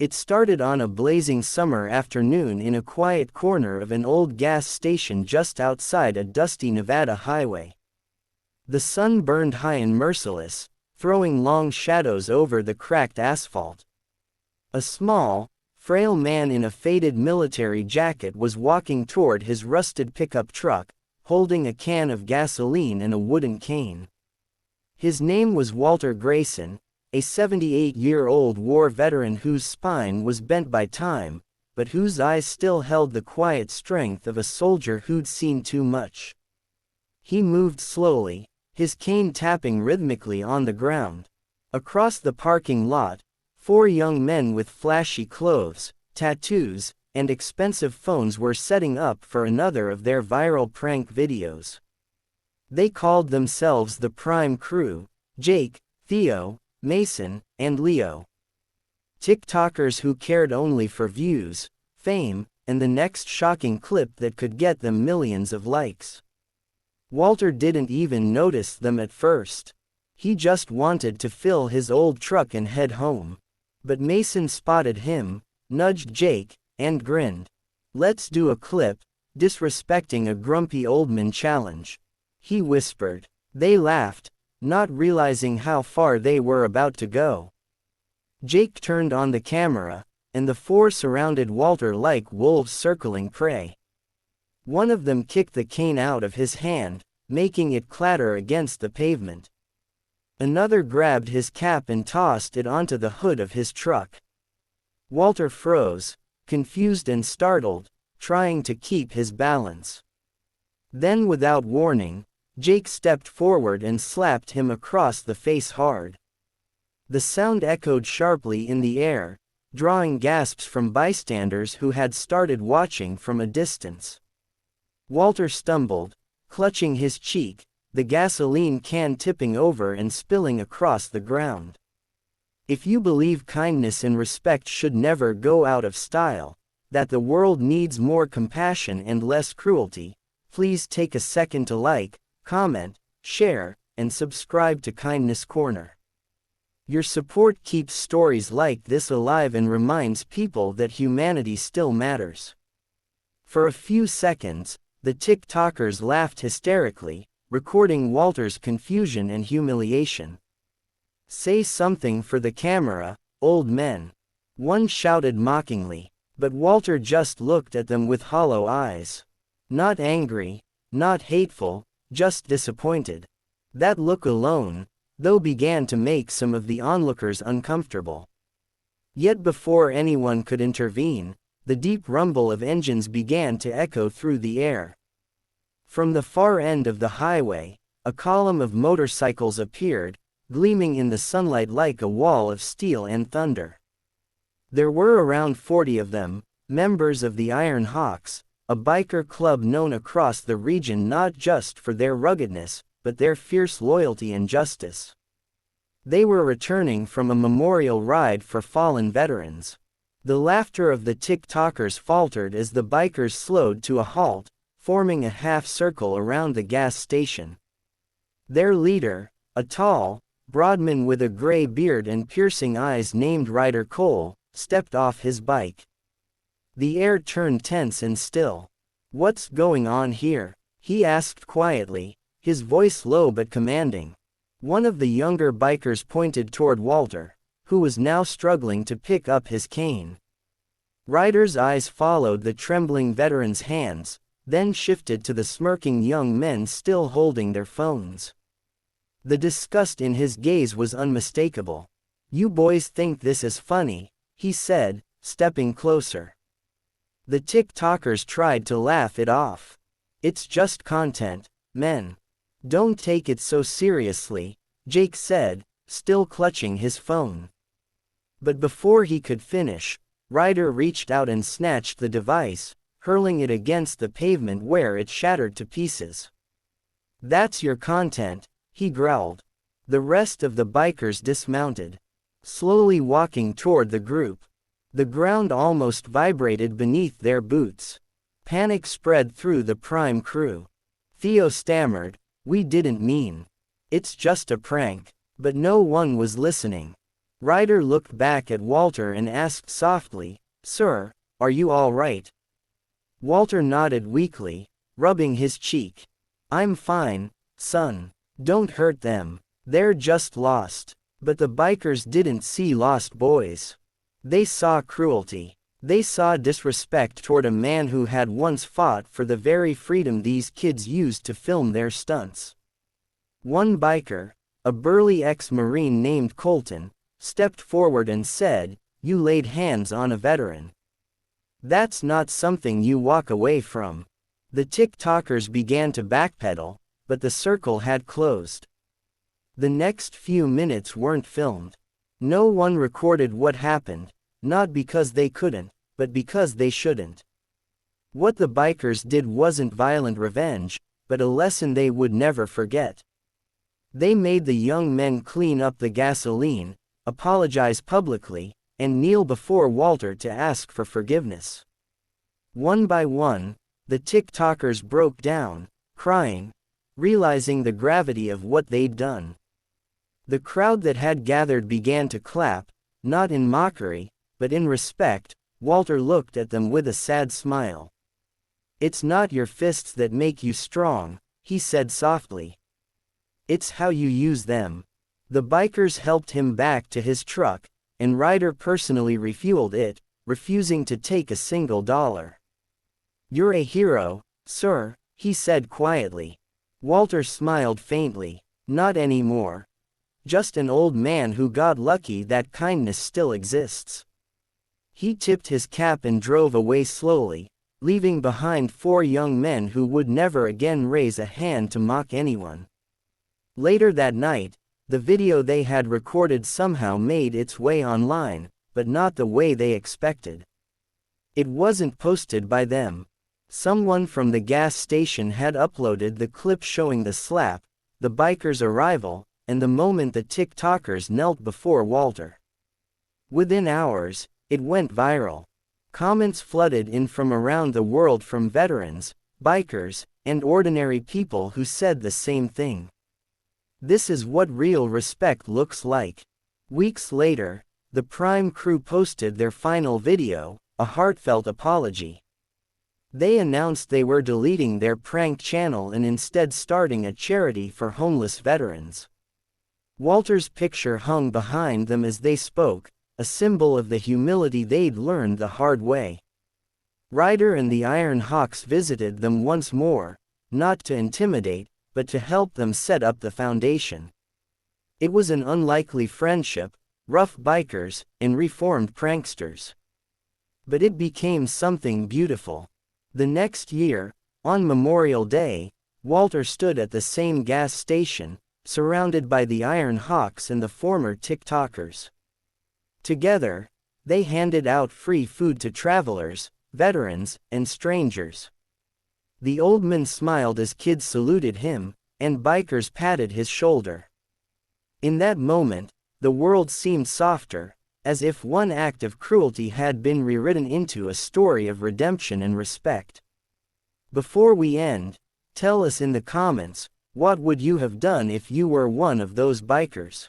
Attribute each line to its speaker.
Speaker 1: It started on a blazing summer afternoon in a quiet corner of an old gas station just outside a dusty Nevada highway. The sun burned high and merciless, throwing long shadows over the cracked asphalt. A small, frail man in a faded military jacket was walking toward his rusted pickup truck, holding a can of gasoline and a wooden cane. His name was Walter Grayson, a 78-year-old war veteran whose spine was bent by time, but whose eyes still held the quiet strength of a soldier who'd seen too much. He moved slowly, his cane tapping rhythmically on the ground. Across the parking lot, 4 young men with flashy clothes, tattoos, and expensive phones were setting up for another of their viral prank videos. They called themselves the Prime Crew: Jake, Theo, Mason, and Leo. TikTokers who cared only for views, fame, and the next shocking clip that could get them millions of likes. Walter didn't even notice them at first. He just wanted to fill his old truck and head home. But Mason spotted him, nudged Jake, and grinned. "Let's do a clip," disrespecting a grumpy old man challenge. He whispered. They laughed, not realizing how far they were about to go. Jake turned on the camera, and the 4 surrounded Walter like wolves circling prey. One of them kicked the cane out of his hand, making it clatter against the pavement. Another grabbed his cap and tossed it onto the hood of his truck. Walter froze, confused and startled, trying to keep his balance. Then, without warning, Jake stepped forward and slapped him across the face hard. The sound echoed sharply in the air, drawing gasps from bystanders who had started watching from a distance. Walter stumbled, clutching his cheek, the gasoline can tipping over and spilling across the ground. If you believe kindness and respect should never go out of style, that the world needs more compassion and less cruelty, please take a second to like, comment, share, and subscribe to Kindness Corner. Your support keeps stories like this alive and reminds people that humanity still matters. For a few seconds, the TikTokers laughed hysterically, recording Walter's confusion and humiliation. "Say something for the camera, old men," one shouted mockingly, but Walter just looked at them with hollow eyes. Not angry, not hateful, just disappointed. That look alone, though, began to make some of the onlookers uncomfortable. Yet before anyone could intervene, the deep rumble of engines began to echo through the air. From the far end of the highway, a column of motorcycles appeared, gleaming in the sunlight like a wall of steel and thunder. There were around 40 of them, members of the Iron Hawks, a biker club known across the region not just for their ruggedness, but their fierce loyalty and justice. They were returning from a memorial ride for fallen veterans. The laughter of the TikTokers faltered as the bikers slowed to a halt, forming a half-circle around the gas station. Their leader, a tall, broad man with a gray beard and piercing eyes named Ryder Cole, stepped off his bike. The air turned tense and still. "What's going on here?" he asked quietly, his voice low but commanding. One of the younger bikers pointed toward Walter, who was now struggling to pick up his cane. Ryder's eyes followed the trembling veteran's hands, then shifted to the smirking young men still holding their phones. The disgust in his gaze was unmistakable. "You boys think this is funny," he said, stepping closer. The TikTokers tried to laugh it off. "It's just content, men. Don't take it so seriously," Jake said, still clutching his phone. But before he could finish, Ryder reached out and snatched the device, hurling it against the pavement where it shattered to pieces. "That's your content," he growled. The rest of the bikers dismounted, slowly walking toward the group. The ground almost vibrated beneath their boots. Panic spread through the Prime Crew. Theo stammered, "We didn't mean. It's just a prank." But no one was listening. Ryder looked back at Walter and asked softly, "Sir, are you all right?" Walter nodded weakly, rubbing his cheek. "I'm fine, son. Don't hurt them. They're just lost." But the bikers didn't see lost boys. They saw cruelty. They saw disrespect toward a man who had once fought for the very freedom these kids used to film their stunts. One biker, a burly ex-Marine named Colton, stepped forward and said, "You laid hands on a veteran. That's not something you walk away from." The TikTokers began to backpedal, but the circle had closed. The next few minutes weren't filmed. No one recorded what happened, not because they couldn't, but because they shouldn't. What the bikers did wasn't violent revenge, but a lesson they would never forget. They made the young men clean up the gasoline, apologize publicly, and kneel before Walter to ask for forgiveness. One by one, the TikTokers broke down, crying, realizing the gravity of what they'd done. The crowd that had gathered began to clap, not in mockery, but in respect. Walter looked at them with a sad smile. "It's not your fists that make you strong," he said softly. "It's how you use them." The bikers helped him back to his truck, and Ryder personally refueled it, refusing to take a single dollar. "You're a hero, sir," he said quietly. Walter smiled faintly. "Not anymore. Just an old man who got lucky that kindness still exists." He tipped his cap and drove away slowly, leaving behind 4 young men who would never again raise a hand to mock anyone. Later that night, the video they had recorded somehow made its way online, but not the way they expected. It wasn't posted by them. Someone from the gas station had uploaded the clip showing the slap, the bikers' arrival, and the moment the TikTokers knelt before Walter. Within hours, it went viral. Comments flooded in from around the world from veterans, bikers, and ordinary people who said the same thing. "This is what real respect looks like." Weeks later, the Prime crew posted their final video, a heartfelt apology. They announced they were deleting their prank channel and instead starting a charity for homeless veterans. Walter's picture hung behind them as they spoke, a symbol of the humility they'd learned the hard way. Ryder and the Iron Hawks visited them once more, not to intimidate, but to help them set up the foundation. It was an unlikely friendship, rough bikers, and reformed pranksters. But it became something beautiful. The next year, on Memorial Day, Walter stood at the same gas station, surrounded by the Iron Hawks and the former TikTokers. Together, they handed out free food to travelers, veterans, and strangers. The old man smiled as kids saluted him, and bikers patted his shoulder. In that moment, the world seemed softer, as if one act of cruelty had been rewritten into a story of redemption and respect. Before we end, tell us in the comments, what would you have done if you were one of those bikers?